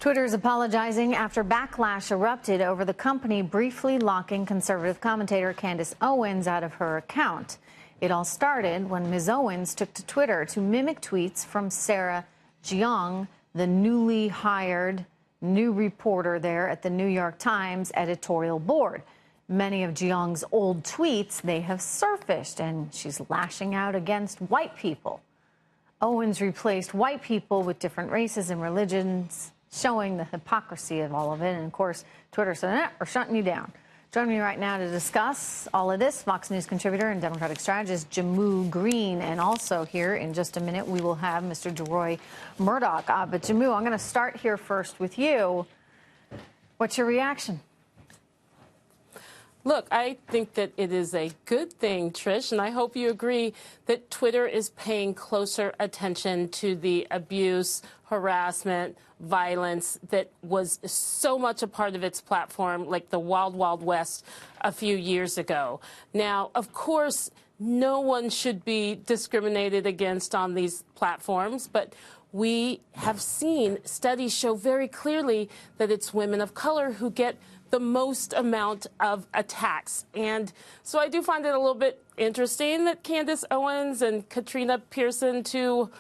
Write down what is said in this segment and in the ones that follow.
Twitter's apologizing after backlash erupted over the company briefly locking conservative commentator Candace Owens out of her account. It all started when Ms. Owens took to Twitter to mimic tweets from Sarah Jeong, the newly hired new reporter there at the New York Times editorial board. Many of Jeong's old tweets, they have surfaced, and she's lashing out against white people. Owens replaced white people with different races and religions, showing the hypocrisy of all of it. And, of course, Twitter said, we're shutting you down. Joining me right now to discuss all of this, Fox News contributor and Democratic strategist Jamu Green. And also here in just a minute, we will have Mr. DeRoy Murdoch. But, Jamu, I'm going to start here first with you. What's your reaction? Look, I think that it is a good thing, Trish, and I hope you agree that Twitter is paying closer attention to the abuse, harassment, violence that was so much a part of its platform, like the Wild Wild West a few years ago. Now, of course, no one should be discriminated against on these platforms, but we have seen studies show very clearly that it's women of color who get the most amount of attacks. And so I do find it a little bit interesting that Candace Owens and Katrina Pearson, two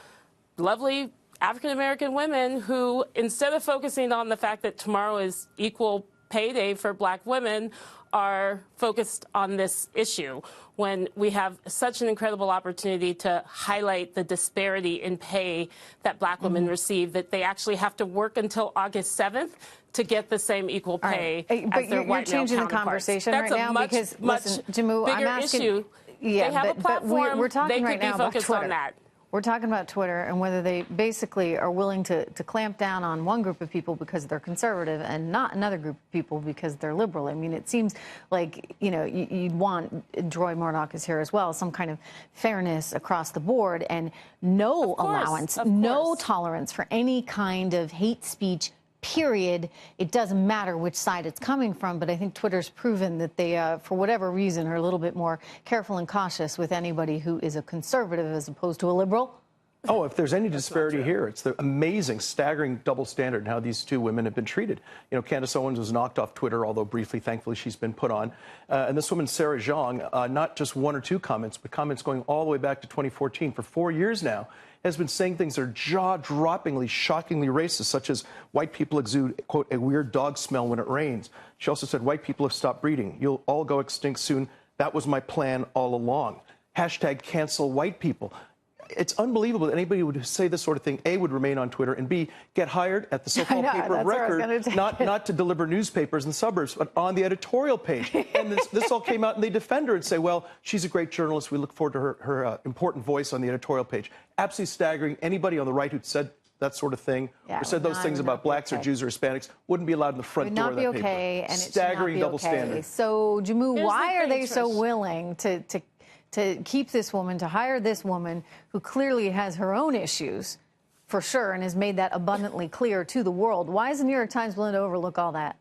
lovely African-American women who, instead of focusing on the fact that tomorrow is equal pay day for black women, are focused on this issue when we have such an incredible opportunity to highlight the disparity in pay that black women receive, that they actually have to work until August 7th to get the same equal pay as their white male counterparts. But you're changing the conversation right now because, listen, Jamu, I'm asking, issue. Yeah, they have a platform. We're talking they right could now be focused about Twitter. on that. We're talking about Twitter and whether they basically are willing to clamp down on one group of people because they're conservative and not another group of people because they're liberal. I mean, it seems like, you know, you'd want, DeRoy Murdoch is here as well, some kind of fairness across the board and no allowance, no tolerance for any kind of hate speech, period. It doesn't matter which side it's coming from, but I think Twitter's proven that they, for whatever reason, are a little bit more careful and cautious with anybody who is a conservative as opposed to a liberal. Oh, if there's any disparity here, it's the amazing, staggering double standard in how these two women have been treated. You know, Candace Owens was knocked off Twitter, although briefly, thankfully, she's been put on. And this woman, Sarah Jeong, not just one or two comments, but comments going all the way back to 2014 for 4 years now, has been saying things that are jaw-droppingly, shockingly racist, such as white people exude, quote, a weird dog smell when it rains. She also said white people have stopped breeding. You'll all go extinct soon. That was my plan all along. Hashtag cancel white people. It's unbelievable that anybody would say this sort of thing, A, would remain on Twitter, and B, get hired at the so-called paper of record, not to deliver newspapers in the suburbs, but on the editorial page. And this all came out, and they defend her and say, well, she's a great journalist. We look forward to her important voice on the editorial page. Absolutely staggering. Anybody on the right who said that sort of thing or said those things about blacks or Jews or Hispanics wouldn't be allowed in the front door of that paper. And staggering double standard. So, Jamu, why are they so willing to keep this woman, to hire this woman who clearly has her own issues, for sure, and has made that abundantly clear to the world? Why is the New York Times willing to overlook all that?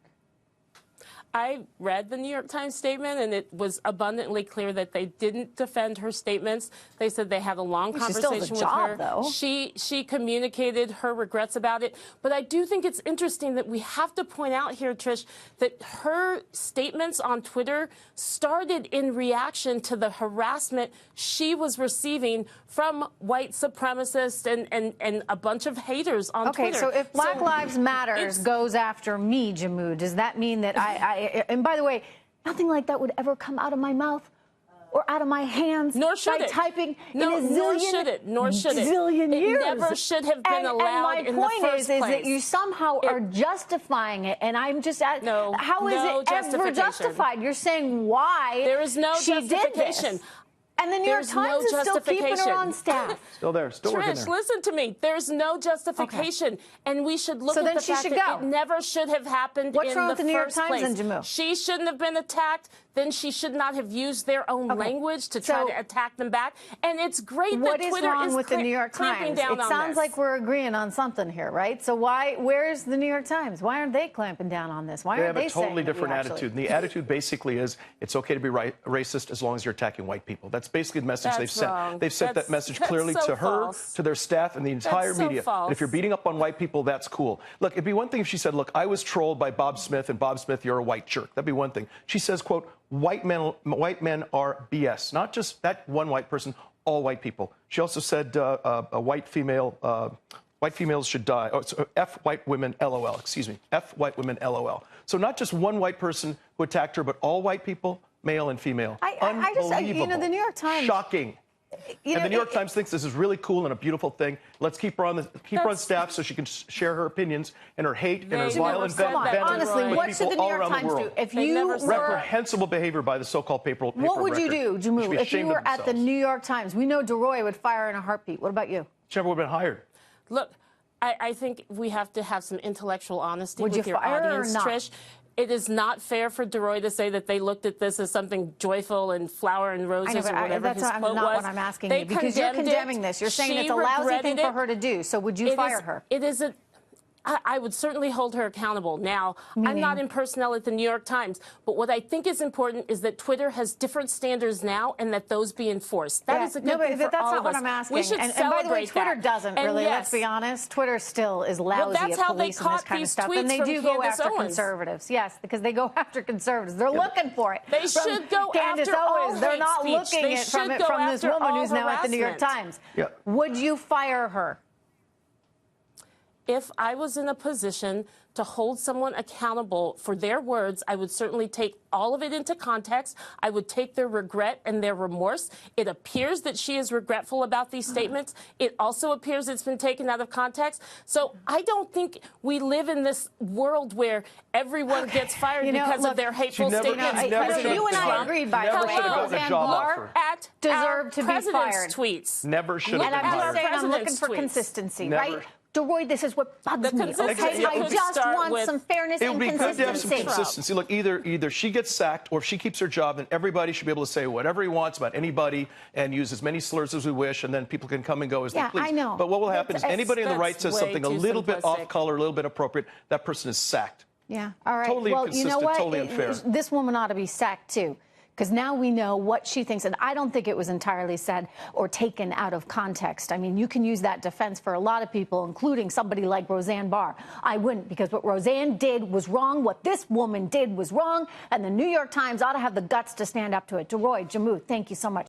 I read the New York Times statement, and it was abundantly clear that they didn't defend her statements. They said they had a long conversation with her. Though. She communicated her regrets about it. But I do think it's interesting that we have to point out here, Trish, that her statements on Twitter started in reaction to the harassment she was receiving from white supremacists and a bunch of haters on Twitter. Okay, so if Black Lives Matter goes after me, Jamu, does that mean that and by the way, nothing like that would ever come out of my mouth or out of my hands. Nor should it. Typing no, in a nor should it. Nor should it. Zillion years. It never should have been allowed in the first place. And my point is that you somehow are justifying it, and I'm just asking, how is it ever justified? You're saying why there is no she justification. Did this. And the New York Times is still keeping her on staff. Still there, still working there. Trish, listen to me. There's no justification, and we should look at the fact that it never should have happened in the first place. What's wrong with the New York Times and Jamu? She shouldn't have been attacked. Then she should not have used their own language to try to attack them back. And it's great that Twitter is what is wrong with the New York Times? It sounds like we're agreeing on something here, right? So where's the New York Times? Why aren't they clamping down on this? Why aren't they saying They have a totally different attitude. And the attitude basically is it's okay to be racist as long as you're attacking white people. That's basically the message they've sent. Wrong. They've sent that message clearly so to her, false. to their staff, and the entire so media. false. And if you're beating up on white people, that's cool. Look, it'd be one thing if she said, look, I was trolled by Bob Smith, and Bob Smith, you're a white jerk. That'd be one thing. She says, quote, white men are BS. Not just that one white person, all white people. She also said a white females should die. Oh, so F white women, LOL. Excuse me. F white women, LOL. So not just one white person who attacked her, but all white people, male and female. I just, you know, the New York Times. Shocking. And the New York Times thinks this is really cool and a beautiful thing. Let's keep her on staff so she can share her opinions and her hate and her violent venom honestly, with what should people the New all York around the Times do? world. If you were Reprehensible behavior by the so-called paper what would you do, record. Jammu, if you were at the New York Times? We know DeRoy would fire in a heartbeat. What about you? She never would have been hired. Look, I think we have to have some intellectual honesty with your fire her or audience, not? Trish. It is not fair for DeRoy to say that they looked at this as something joyful and flower and roses or whatever that's his quote was. not what I'm asking you, because you're condemning this. You're saying it's a lousy thing for her to do. So would you fire her? It is a. I would certainly hold her accountable. Now, I'm not in personnel at the New York Times, but what I think is important is that Twitter has different standards now and that those be enforced. That is a good thing for all of us. That's not what I'm asking. We should and by the way, Twitter that. doesn't really, let's be honest. Twitter still is lousy at policing this kind of stuff. And they do go after conservatives. Yes, because they go after conservatives. They're looking for it. They should go after all They're not looking at from this woman who's now at the New York Times. Would you fire her? If I was in a position to hold someone accountable for their words, I would certainly take all of it into context. I would take their regret and their remorse. It appears that she is regretful about these statements. It also appears it's been taken out of context. So I don't think we live in this world where everyone gets fired because of their hateful statements. You and I agreed, by the way, Roseanne Barr deserved to be fired. Tweets. Never should have been And I'm fired. just saying, I'm looking for consistency, right? DeRoy, this is what bugs me. Okay, I just want some fairness and consistency. It would be good to have some consistency. Look, either she gets sacked or if she keeps her job, then everybody should be able to say whatever he wants about anybody and use as many slurs as we wish, and then people can come and go as they please. I know. But what will happen is anybody on the right says something a little bit off color, a little bit appropriate, that person is sacked. Yeah, all right. Totally inconsistent, you know what? Totally unfair. This woman ought to be sacked, too. Because now we know what she thinks, and I don't think it was entirely said or taken out of context. I mean, you can use that defense for a lot of people, including somebody like Roseanne Barr. I wouldn't, because what Roseanne did was wrong, what this woman did was wrong, and the New York Times ought to have the guts to stand up to it. DeRoy, Jammu, thank you so much.